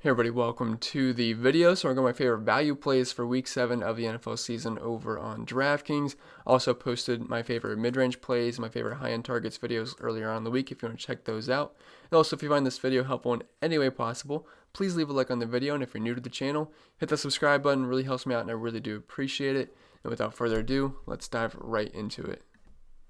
Hey everybody, welcome to the video. So I'm going to my favorite value plays for week 7 of the NFL season over on Draftkings. Also posted my favorite mid-range plays, my favorite high-end targets videos earlier on in the week if you want to check those out. And also if you find this video helpful in any way possible, please leave a like on the video, and if you're new to the channel, hit the subscribe button. It really helps me out and I really do appreciate it. And without further ado, let's dive right into it.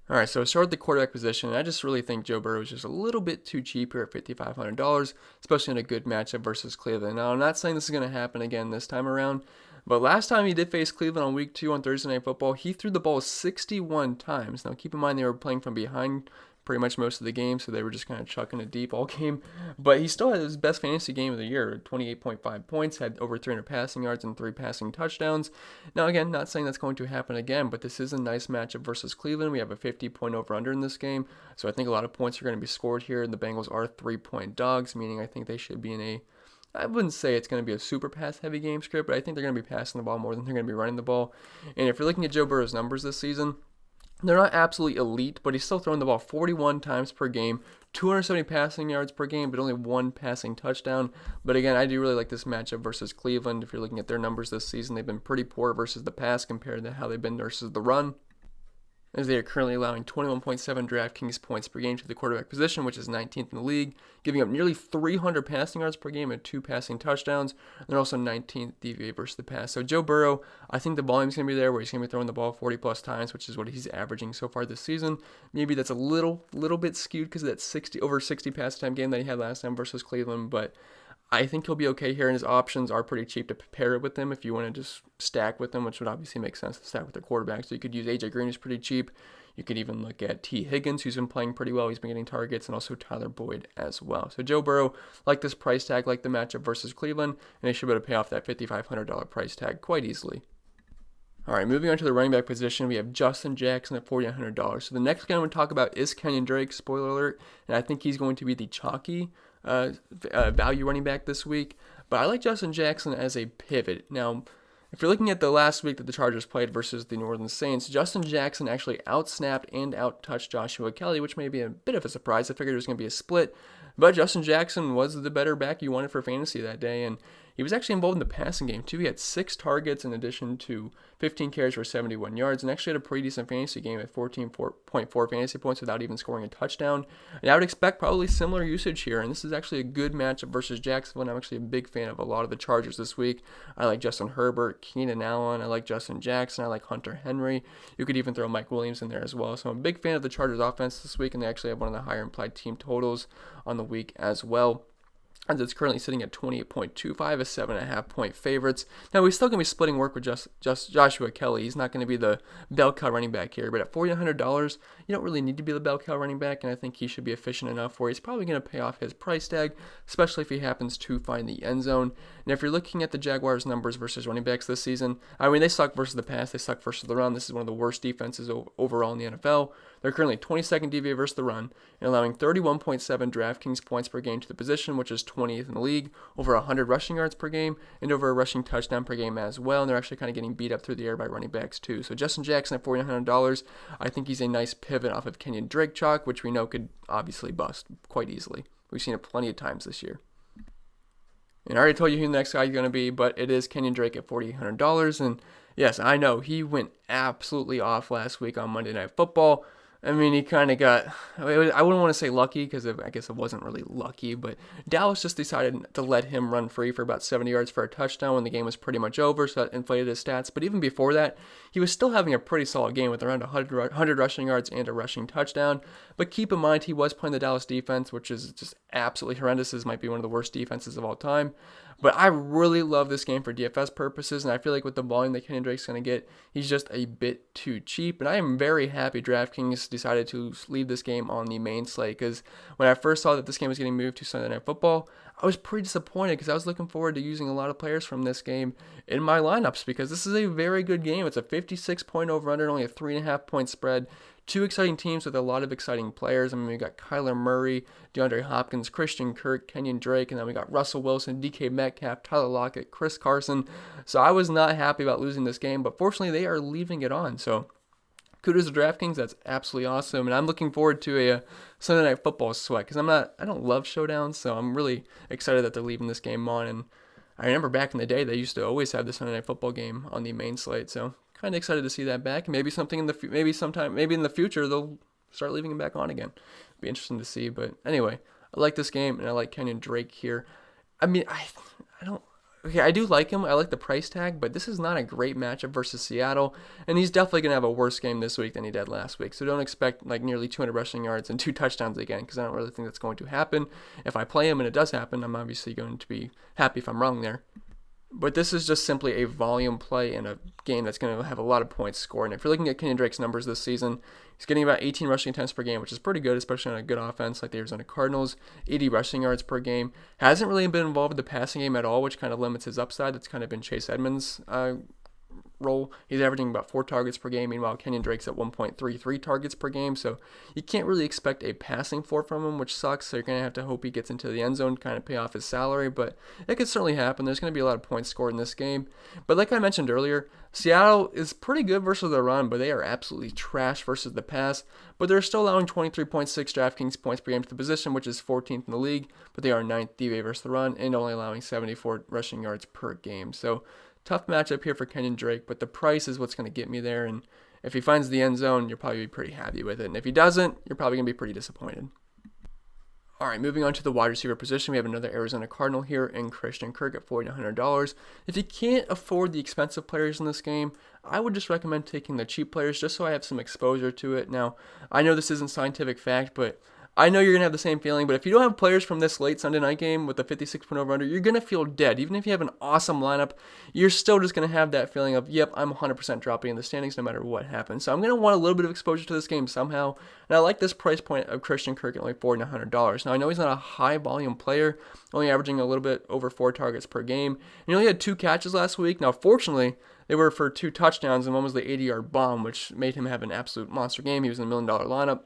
Alright, so start with the quarterback position, and I just really think Joe Burrow is just a little bit too cheap here at $5,500, especially in a good matchup versus Cleveland. Now, I'm not saying this is going to happen again this time around, but last time he did face Cleveland on week 2 on Thursday Night Football, he threw the ball 61 times. Now, keep in mind they were playing from behind pretty much most of the game, so they were just kind of chucking it deep all game. But he still had his best fantasy game of the year, 28.5 points, had over 300 passing yards and 3 passing touchdowns. Now, again, not saying that's going to happen again, but this is a nice matchup versus Cleveland. We have a 50-point over-under in this game, so I think a lot of points are going to be scored here. The Bengals are 3-point dogs, meaning I think they should be in a, I wouldn't say it's going to be a super pass-heavy game script, but I think they're going to be passing the ball more than they're going to be running the ball. And if you're looking at Joe Burrow's numbers this season, they're not absolutely elite, but he's still throwing the ball 41 times per game, 270 passing yards per game, but only 1 passing touchdown. But again, I do really like this matchup versus Cleveland. If you're looking at their numbers this season, they've been pretty poor versus the pass compared to how they've been versus the run, as they are currently allowing 21.7 Draftkings points per game to the quarterback position, which is 19th in the league, giving up nearly 300 passing yards per game and 2 passing touchdowns. And they're also 19th DVA versus the pass. So Joe Burrow, I think the volume's going to be there where he's going to be throwing the ball 40-plus times, which is what he's averaging so far this season. Maybe that's a little bit skewed because of that over 60 pass time game that he had last time versus Cleveland, but I think he'll be okay here, and his options are pretty cheap to pair it with them if you want to just stack with them, which would obviously make sense to stack with their quarterback. So you could use AJ Green, who's pretty cheap. You could even look at T. Higgins, who's been playing pretty well. He's been getting targets, and also Tyler Boyd as well. So Joe Burrow, like this price tag, like the matchup versus Cleveland, and he should be able to pay off that $5,500 price tag quite easily. All right, moving on to the running back position, we have Justin Jackson at $4,900. So the next guy I'm going to talk about is KENYAN Drake, spoiler alert, and I think he's going to be the chalky value running back this week. But I like Justin Jackson as a pivot. Now, if you're looking at the last week that the Chargers played versus the New Orleans Saints, Justin Jackson actually outsnapped and outtouched Joshua Kelly, which may be a bit of a surprise. I figured it was going to be a split, but Justin Jackson was the better back you wanted for fantasy that day, and he was actually involved in the passing game too. He had 6 targets in addition to 15 carries for 71 yards, and actually had a pretty decent fantasy game at 14.4 fantasy points without even scoring a touchdown. And I would expect probably similar usage here, and this is actually a good matchup versus Jacksonville, and I'm actually a big fan of a lot of the Chargers this week. I like Justin Herbert, Keenan Allen, I like Justin Jackson, I like Hunter Henry. You could even throw Mike Williams in there as well. So I'm a big fan of the Chargers offense this week, and they actually have one of the higher implied team totals on the week as well, as it's currently sitting at 28.25 as 7.5-point favorites. Now, we're still going to be splitting work with just Joshua Kelly. He's not going to be the bell cow running back here, but at $4,900, you don't really need to be the bell cow running back, and I think he should be efficient enough where he's probably going to pay off his price tag, especially if he happens to find the end zone. And if you're looking at the Jaguars' numbers versus running backs this season, I mean, they suck versus the pass, they suck versus the run. This is one of the worst defenses overall in the NFL. They're currently 22nd DVA versus the run, and allowing 31.7 Draftkings points per game to the position, which is 20th in the league, over 100 rushing yards per game, and over a rushing touchdown per game as well. And they're actually kind of getting beat up through the air by running backs too. So Justin Jackson at $4,900, I think he's a nice pivot off of KENYAN Drake chalk, which we know could obviously bust quite easily. We've seen it plenty of times this year. And I already told you who the next guy is going to be, but it is KENYAN Drake at $4,800. And yes, I know he went absolutely off last week on Monday Night Football. I mean, he kind of got, I wouldn't want to say lucky because I guess it wasn't really lucky, but Dallas just decided to let him run free for about 70 yards for a touchdown when the game was pretty much over, so that inflated his stats. But even before that, he was still having a pretty solid game with around 100 rushing yards and a rushing touchdown. But keep in mind, he was playing the Dallas defense, which is just absolutely horrendous. This might be one of the worst defenses of all time. But I really love this game for DFS purposes, and I feel like with the volume that KENYAN Drake's going to get, he's just a bit too cheap. And I am very happy DraftKings decided to leave this game on the main slate, because when I first saw that this game was getting moved to Sunday Night Football, I was pretty disappointed because I was looking forward to using a lot of players from this game in my lineups, because this is a very good game. It's a 56-point over-under, only a 3.5-point spread. Two exciting teams with a lot of exciting players. I mean, we got Kyler Murray, DeAndre Hopkins, Christian Kirk, KENYAN Drake, and then we got Russell Wilson, DK Metcalf, Tyler Lockett, Chris Carson. So I was not happy about losing this game, but fortunately they are leaving it on. So kudos to DraftKings. That's absolutely awesome, and I'm looking forward to a Sunday Night Football sweat because I don't love showdowns, so I'm really excited that they're leaving this game on. And I remember back in the day they used to always have the Sunday Night Football game on the main slate, so kind of excited to see that back. Maybe maybe in the future they'll start leaving it back on again. Be interesting to see, but anyway, I like this game and I like Kenyan Drake here. I mean, I don't. Okay, I do like him. I like the price tag, but this is not a great matchup versus Seattle, and he's definitely going to have a worse game this week than he did last week. So don't expect like nearly 200 rushing yards and 2 touchdowns again, because I don't really think that's going to happen. If I play him and it does happen, I'm obviously going to be happy if I'm wrong there. But this is just simply a volume play in a game that's going to have a lot of points scored. And if you're looking at Kenyan Drake's numbers this season, he's getting about 18 rushing attempts per game, which is pretty good, especially on a good offense like the Arizona Cardinals. 80 rushing yards per game. Hasn't really been involved in the passing game at all, which kind of limits his upside. That's kind of been Chase Edmonds' role. He's averaging about 4 targets per game. Meanwhile, Kenyan Drake's at 1.33 targets per game. So you can't really expect a passing floor from him, which sucks. So you're going to have to hope he gets into the end zone to kind of pay off his salary. But it could certainly happen. There's going to be a lot of points scored in this game. But like I mentioned earlier, Seattle is pretty good versus the run, but they are absolutely trash versus the pass. But they're still allowing 23.6 DraftKings points per game to the position, which is 14th in the league. But they are 9th DVA versus the run and only allowing 74 rushing yards per game. So tough matchup here for Kenyan Drake, but the price is what's going to get me there. And if he finds the end zone, you'll probably be pretty happy with it. And if he doesn't, you're probably going to be pretty disappointed. All right, moving on to the wide receiver position, we have another Arizona Cardinal here in Christian Kirk at $4,900. If you can't afford the expensive players in this game, I would just recommend taking the cheap players just so I have some exposure to it. Now, I know this isn't scientific fact, but I know you're going to have the same feeling, but if you don't have players from this late Sunday night game with the 56 over-under, you're going to feel dead. Even if you have an awesome lineup, you're still just going to have that feeling of, yep, I'm 100% dropping in the standings no matter what happens. So I'm going to want a little bit of exposure to this game somehow, and I like this price point of Christian Kirk at only $4,900. Now, I know he's not a high-volume player, only averaging a little bit over 4 targets per game. He only had 2 catches last week. Now, fortunately, they were for 2 touchdowns, and one was the 80-yard bomb, which made him have an absolute monster game. He was in the $1 million lineup.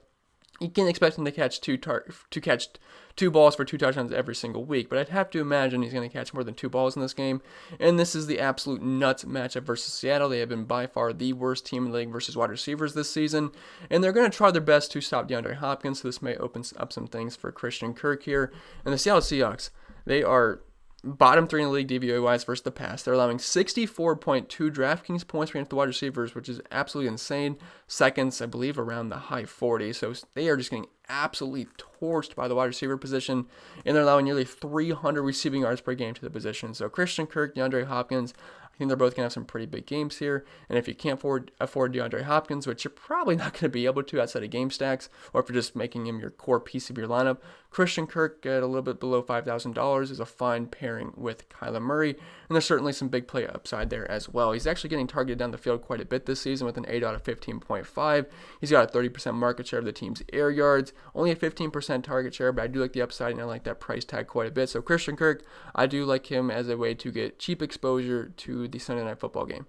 You can't expect him to catch two balls for 2 touchdowns every single week, but I'd have to imagine he's going to catch more than 2 balls in this game. And this is the absolute nuts matchup versus Seattle. They have been by far the worst team in the league versus wide receivers this season, and they're going to try their best to stop DeAndre Hopkins, so this may open up some things for Christian Kirk here. And the Seattle Seahawks, they are bottom 3 in the league DVOA-wise versus the pass. They're allowing 64.2 DraftKings points per game to the wide receivers, which is absolutely insane. Seconds, I believe, around the high 40s. So they are just getting absolutely torched by the wide receiver position, and they're allowing nearly 300 receiving yards per game to the position. So Christian Kirk, DeAndre Hopkins, I think they're both going to have some pretty big games here. And if you can't afford DeAndre Hopkins, which you're probably not going to be able to outside of game stacks, or if you're just making him your core piece of your lineup, Christian Kirk at a little bit below $5,000 is a fine pairing with Kyler Murray. And there's certainly some big play upside there as well. He's actually getting targeted down the field quite a bit this season with an 8 out of 15.5. He's got a 30% market share of the team's air yards, only a 15% target share, but I do like the upside and I like that price tag quite a bit. So Christian Kirk, I do like him as a way to get cheap exposure to the Sunday Night Football game.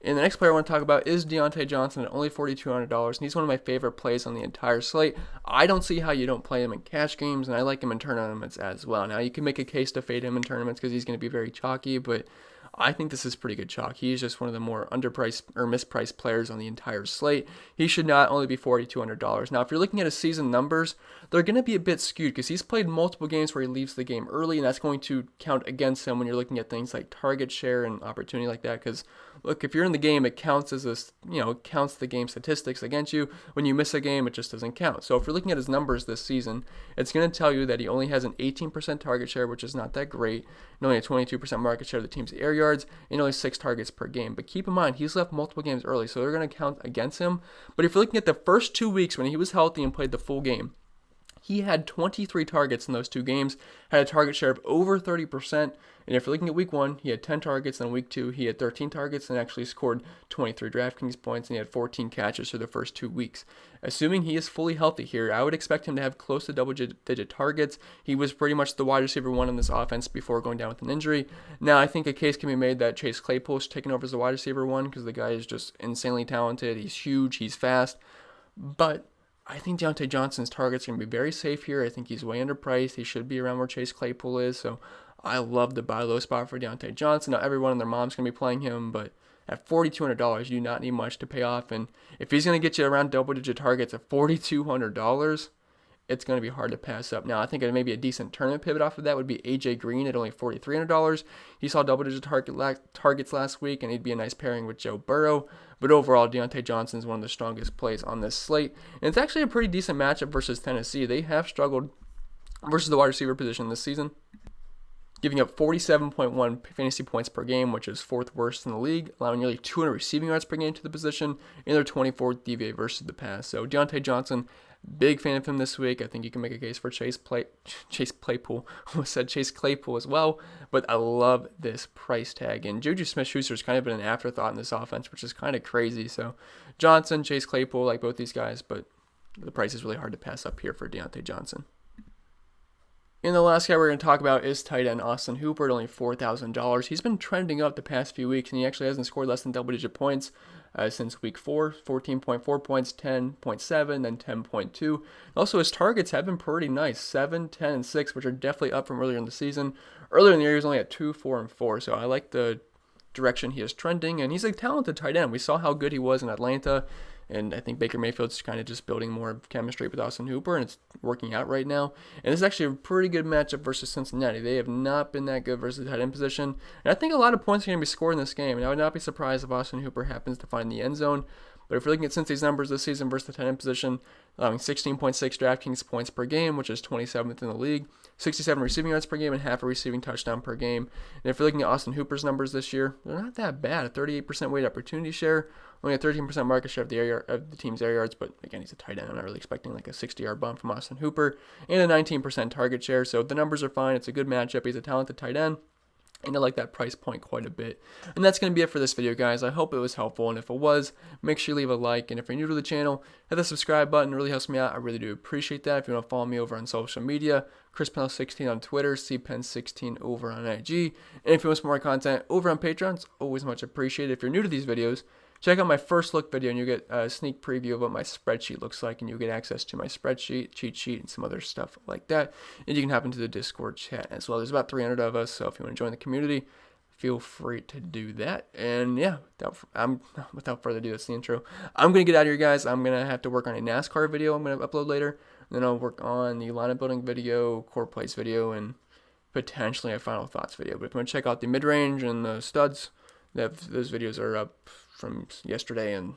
And the next player I want to talk about is DIONTAE Johnson at only $4,200, and he's one of my favorite plays on the entire slate. I don't see how you don't play him in cash games, and I like him in tournaments as well. Now, you can make a case to fade him in tournaments because he's going to be very chalky, but I think this is pretty good chalk. He's just one of the more underpriced or mispriced players on the entire slate. He should not only be $4,200. Now, if you're looking at his season numbers, they're going to be a bit skewed because he's played multiple games where he leaves the game early, and that's going to count against him when you're looking at things like target share and opportunity like that. Because look, if you're in the game, it counts as it counts the game statistics against you. When you miss a game, it just doesn't count. So if you're looking at his numbers this season, it's going to tell you that he only has an 18% target share, which is not that great, and only a 22% market share of the team's air yards, and only 6 targets per game. But keep in mind, he's left multiple games early, so they're going to count against him. But if you're looking at the first 2 weeks when he was healthy and played the full game, he had 23 targets in those 2 games, had a target share of over 30%. And if you're looking at week 1, he had 10 targets. And week 2, he had 13 targets and actually scored 23 DraftKings points. And he had 14 catches for the first 2 weeks. Assuming he is fully healthy here, I would expect him to have close to double-digit targets. He was pretty much the wide receiver 1 in this offense before going down with an injury. Now, I think a case can be made that Chase Claypool is taking over as the wide receiver 1 because the guy is just insanely talented. He's huge. He's fast. But I think DIONTAE Johnson's targets are going to be very safe here. I think he's way underpriced. He should be around where Chase Claypool is. So I love the buy low spot for DIONTAE Johnson. Now, everyone and their mom's going to be playing him, but At $4,200, you do not need much to pay off. And if he's going to get you around double-digit targets at $4,200, it's going to be hard to pass up. Now, I think maybe a decent tournament pivot off of that would be AJ Green at only $4,300. He saw double-digit targets last week, and he'd be a nice pairing with Joe Burrow. But overall, DIONTAE Johnson is one of the strongest plays on this slate. And it's actually a pretty decent matchup versus Tennessee. They have struggled versus the wide receiver position this season, giving up 47.1 fantasy points per game, which is 4th worst in the league, allowing nearly 200 receiving yards per game to the position, and their 24th DVA versus the pass. So DIONTAE Johnson, big fan of him this week. I think you can make a case for Chase Claypool. Almost said Chase Claypool as well, but I love this price tag. And Juju Smith-Schuster's kind of been an afterthought in this offense, which is kind of crazy. So Johnson, Chase Claypool, like both these guys, but the price is really hard to pass up here for DIONTAE Johnson. And the last guy we're going to talk about is tight end Austin Hooper at only $4,000. He's been trending up the past few weeks, and he actually hasn't scored less than double-digit points since week 4, 14.4 points, 10.7, then 10.2. Also, his targets have been pretty nice, 7, 10, and 6, which are definitely up from earlier in the season. Earlier in the year, he was only at 2, 4, and 4, so I like the direction he is trending, and he's a talented tight end. We saw how good he was in Atlanta, and I think Baker Mayfield's kind of just building more chemistry with Austin Hooper, and it's working out right now. And this is actually a pretty good matchup versus Cincinnati. They have not been that good versus the tight end position. And I think a lot of points are going to be scored in this game. And I would not be surprised if Austin Hooper happens to find the end zone. But if you're looking at Cincy's numbers this season versus the tight end position, allowing 16.6 Draftkings points per game, which is 27th in the league, 67 receiving yards per game, and half a receiving touchdown per game. And if you're looking at Austin Hooper's numbers this year, they're not that bad. A 38% weighted opportunity share, only a 13% market share of the team's air yards, but again, he's a tight end. I'm not really expecting like a 60-yard bump from Austin Hooper, and a 19% target share. So the numbers are fine. It's a good matchup. He's a talented tight end, and I like that price point quite a bit. And that's going to be it for this video, guys. I hope it was helpful, and if it was, make sure you leave a like. And if you're new to the channel, hit the subscribe button. It really helps me out. I really do appreciate that. If you want to follow me over on social media, Pennell16 on Twitter, cpenn16 over on IG. And if you want some more content over on Patreon, it's always much appreciated. If you're new to these videos, check out my first look video, and you get a sneak preview of what my spreadsheet looks like, and you get access to my spreadsheet, cheat sheet, and some other stuff like that. And you can hop into the Discord chat as well. There's about 300 of us, so if you want to join the community, feel free to do that. And yeah, without further ado, that's the intro. I'm going to get out of here, guys. I'm going to have to work on a NASCAR video I'm going to upload later. Then I'll work on the lineup building video, core plays video, and potentially a final thoughts video. But if you want to check out the mid-range and the studs, those videos are up from yesterday, and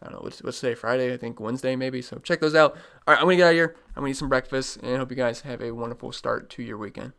I don't know, what's today, Friday, I think Wednesday maybe, so check those out. All right, I'm going to get out of here. I'm going to eat some breakfast, and I hope you guys have a wonderful start to your weekend.